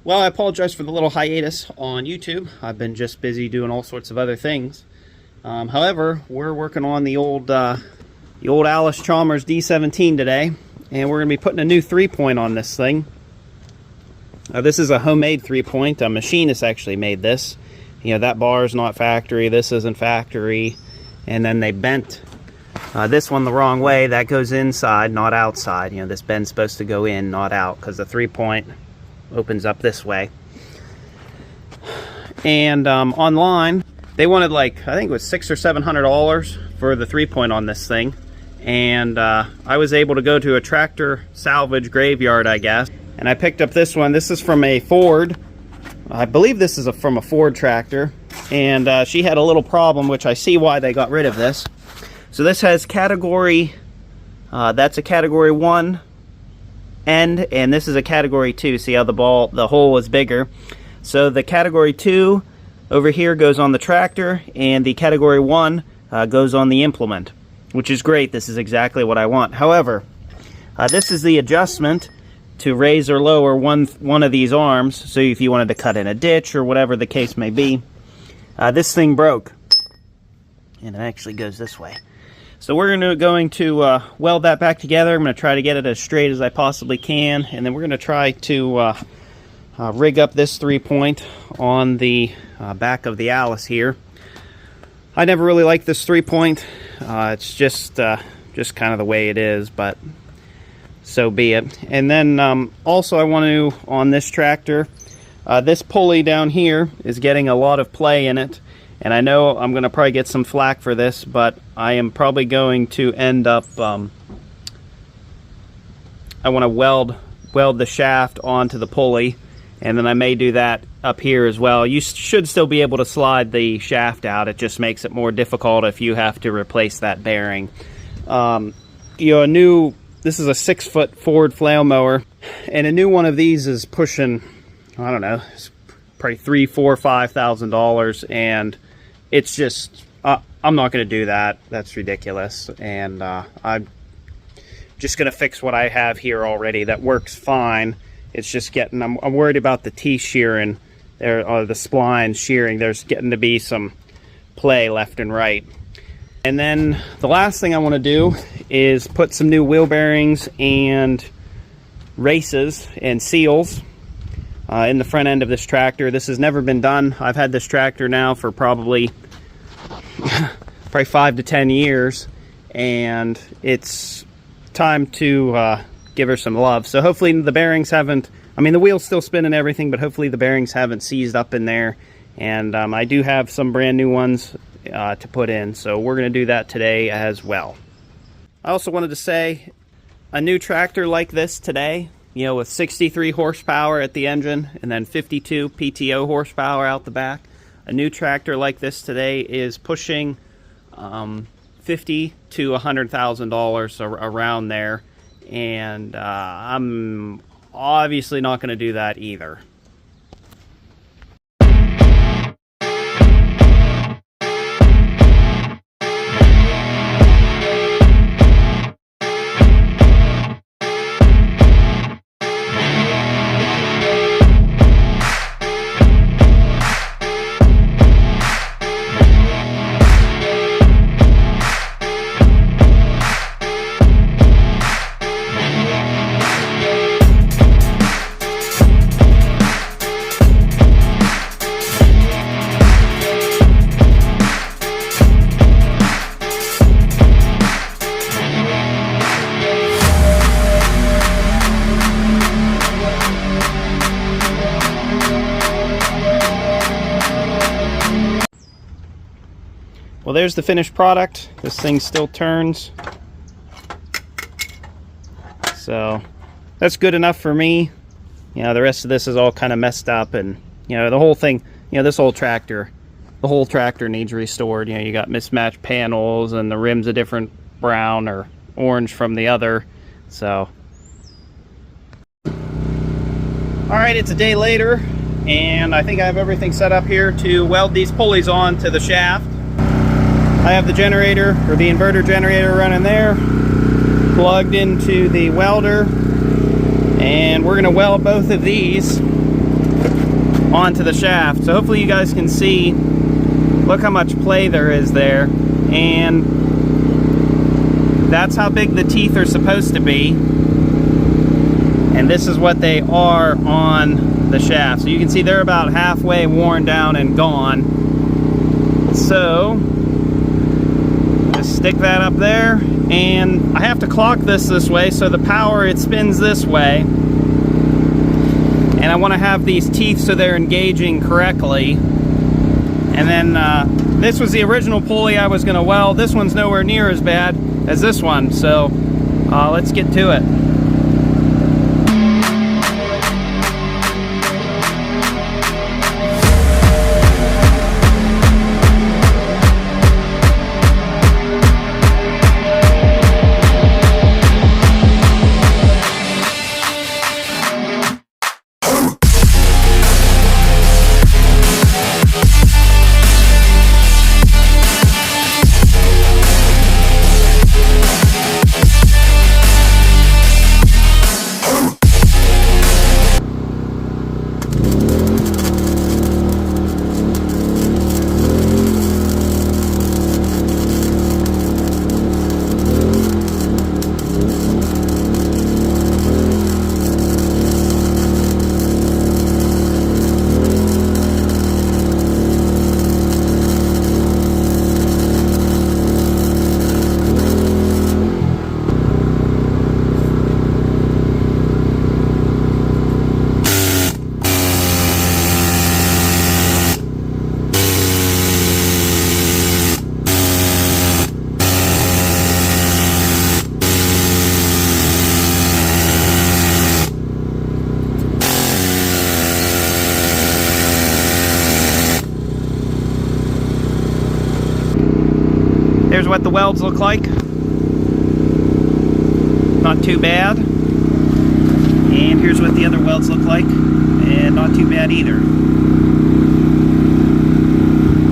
Well, I apologize for the little hiatus on YouTube. I've been just busy doing all sorts of other things. However, we're working on the old Allis Chalmers D17 today, and we're going to be putting a new 3-point on this thing. This is a homemade 3-point. A machinist actually made this. You know, that bar is not factory, this isn't factory, and then they bent this one the wrong way. That goes inside, not outside. You know, this bend's supposed to go in, not out, because the 3-point opens up this way. And online, they wanted like, I think it was $600 or $700 for the 3-point on this thing. And I was able to go to a tractor salvage graveyard, I guess, and I picked up this one. This is from a Ford. I believe this is from a Ford tractor, and she had a little problem, which I see why they got rid of this. So this has category, that's a category 1 end, and this is a category 2. See how the hole is bigger. So the category 2 over here goes on the tractor, and the category 1 goes on the implement, which is great. This is exactly what I want. However, this is the adjustment to raise or lower one of these arms. So if you wanted to cut in a ditch or whatever the case may be, this thing broke, and it actually goes this way. So we're going to weld that back together. I'm going to try to get it as straight as I possibly can, and then we're going to try to rig up this 3-point on the back of the Allis here. I never really liked this 3-point. It's just kind of the way it is, but so be it. And then also I want to, on this tractor, this pulley down here is getting a lot of play in it, and I know I'm going to probably get some flack for this, but I am probably going to end up, I want to weld the shaft onto the pulley, and then I may do that up here as well. You should still be able to slide the shaft out. It just makes it more difficult if you have to replace that bearing. You know, this is a 6-foot Ford flail mower, and a new one of these is pushing, I don't know, it's probably $3,000, $4,000, $5,000, and it's just, I'm not going to do that. That's ridiculous, and I'm just going to fix what I have here already that works fine. It's just getting, I'm worried about the T-shearing, or the spline shearing. There's getting to be some play left and right. And then the last thing I want to do is put some new wheel bearings and races and seals in the front end of this tractor. This has never been done. I've had this tractor now for probably 5 to 10 years, and it's time to give her some love. So hopefully the bearings haven't, I mean, the wheel's still spinning and everything, but hopefully the bearings haven't seized up in there. And I do have some brand new ones to put in, so we're going to do that today as well. I also wanted to say, a new tractor like this today, you know, with 63 horsepower at the engine and then 52 PTO horsepower out the back, a new tractor like this today is pushing $50,000 to $100,000 around there, and I'm obviously not going to do that either. Well, there's the finished product. This thing still turns, so that's good enough for me. You know, the rest of this is all kind of messed up, and you know, the whole thing, you know, this whole tractor, the whole tractor needs restored. You know, you got mismatched panels, and the rim's a different brown or orange from the other. So all right, it's a day later, and I think I have everything set up here to weld these pulleys on to the shaft. I have the generator, or the inverter generator, running there, plugged into the welder, and we're going to weld both of these onto the shaft. So hopefully you guys can see, look how much play there is there, and that's how big the teeth are supposed to be, and this is what they are on the shaft. So you can see they're about halfway worn down and gone. So just stick that up there, and I have to clock this way, so the power, it spins this way, and I want to have these teeth so they're engaging correctly. And then this was the original pulley I was going to weld. This one's nowhere near as bad as this one, so let's get to it. Here's what the welds look like. Not too bad. And here's what the other welds look like. And not too bad either.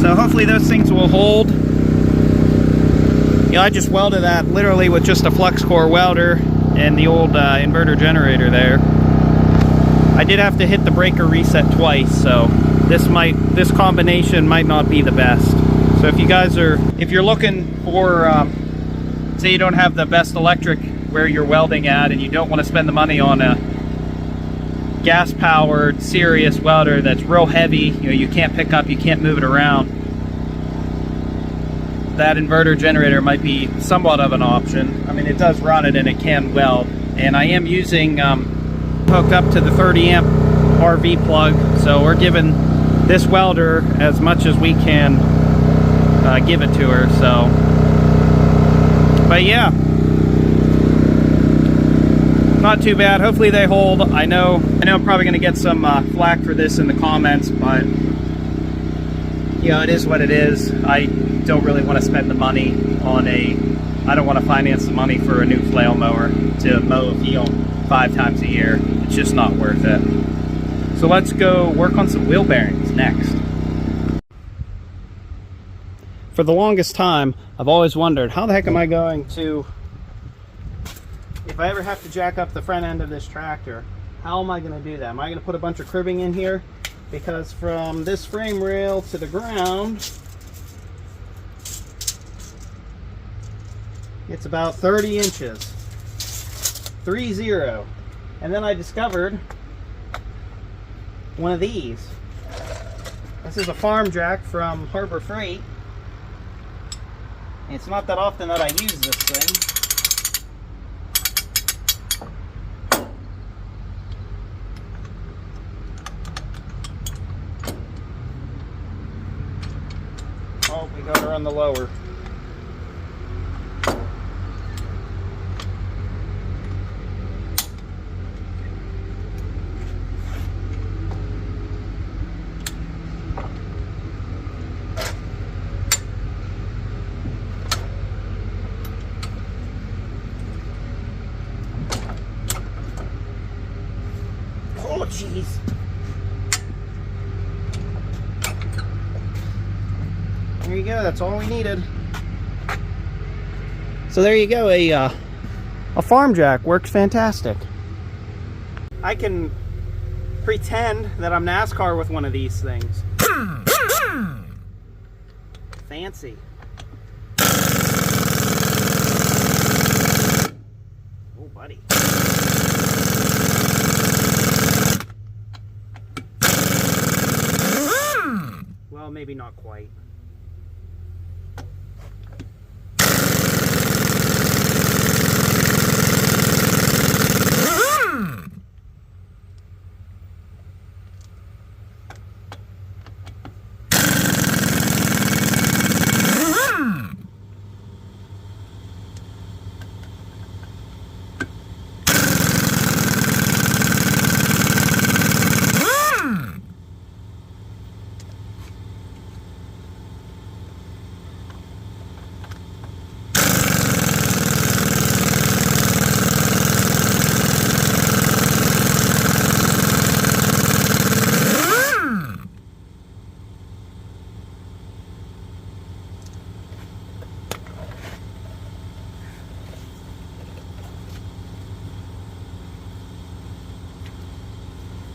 So hopefully those things will hold. You know, I just welded that literally with just a flux core welder and the old inverter generator there. I did have to hit the breaker reset twice, so this combination might not be the best. So if you guys if you're looking for, say you don't have the best electric where you're welding at, and you don't want to spend the money on a gas-powered serious welder that's real heavy, you know, you can't pick up, you can't move it around, that inverter generator might be somewhat of an option. I mean, it does run it and it can weld, and I am using hooked up to the 30 amp RV plug, so we're giving this welder as much as we can give it to her. So, but yeah, not too bad. Hopefully they hold. I know I'm probably going to get some flack for this in the comments, but you know, it is what it is. I don't really want to spend the money on I don't want to finance the money for a new flail mower to mow a field 5 times a year. It's just not worth it. So let's go work on some wheel bearings next. For the longest time, I've always wondered, how the heck am I going to, if I ever have to jack up the front end of this tractor, how am I going to do that? Am I going to put a bunch of cribbing in here? Because from this frame rail to the ground, it's about 30 inches. 30. And then I discovered one of these. This is a farm jack from Harbor Freight. It's not that often that I use this thing. Oh, we got her on the lower. Oh, jeez. There you go, that's all we needed. So there you go, a farm jack works fantastic. I can pretend that I'm NASCAR with one of these things. Fancy. Oh, buddy. Well, maybe not quite.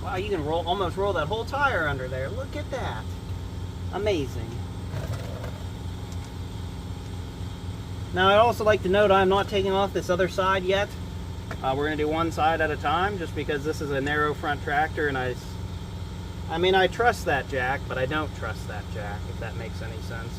Wow, you can almost roll that whole tire under there. Look at that. Amazing. Now, I'd also like to note I'm not taking off this other side yet. We're going to do one side at a time just because this is a narrow front tractor, and I mean, I trust that jack, but I don't trust that jack, if that makes any sense.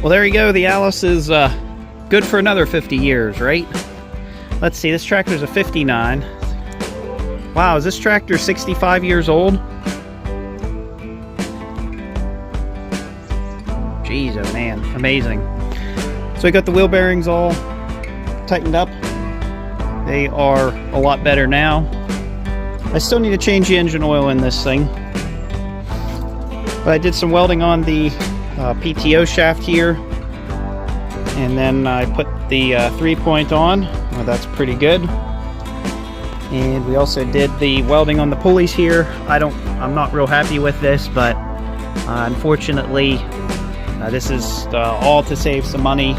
Well, there you go. The Allis is good for another 50 years, right? Let's see, this tractor's a 59. Wow, is this tractor 65 years old? Jeez, oh man, amazing. So I got the wheel bearings all tightened up. They are a lot better now. I still need to change the engine oil in this thing. But I did some welding on the PTO shaft here, and then I put the 3-point on. Well, that's pretty good. And we also did the welding on the pulleys here. I'm not real happy with this, but unfortunately, this is all to save some money.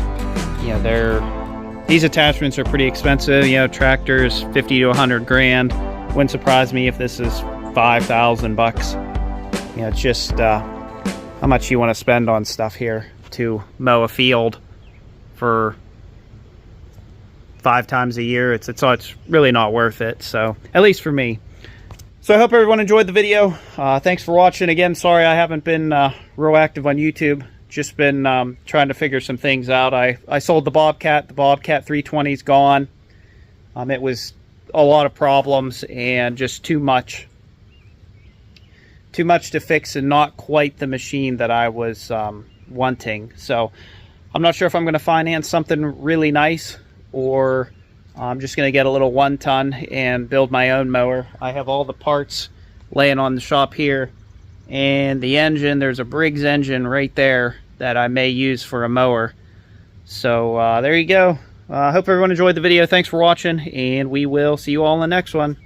You know, these attachments are pretty expensive. You know, tractors 50 to 100 grand. Wouldn't surprise me if this is 5,000 bucks. You know, it's just how much you want to spend on stuff here to mow a field for 5 times a year. It's really not worth it. So at least for me. So I hope everyone enjoyed the video. Thanks for watching. Again, sorry I haven't been real active on YouTube. Just been trying to figure some things out. I sold the Bobcat. The Bobcat 320 is gone. It was a lot of problems and just too much to fix, and not quite the machine that I was wanting. So I'm not sure if I'm going to finance something really nice, or I'm just going to get a little 1-ton and build my own mower. I have all the parts laying on the shop here, and the engine, there's a Briggs engine right there that I may use for a mower. So there you go. I hope everyone enjoyed the video. Thanks for watching, and we will see you all in the next one.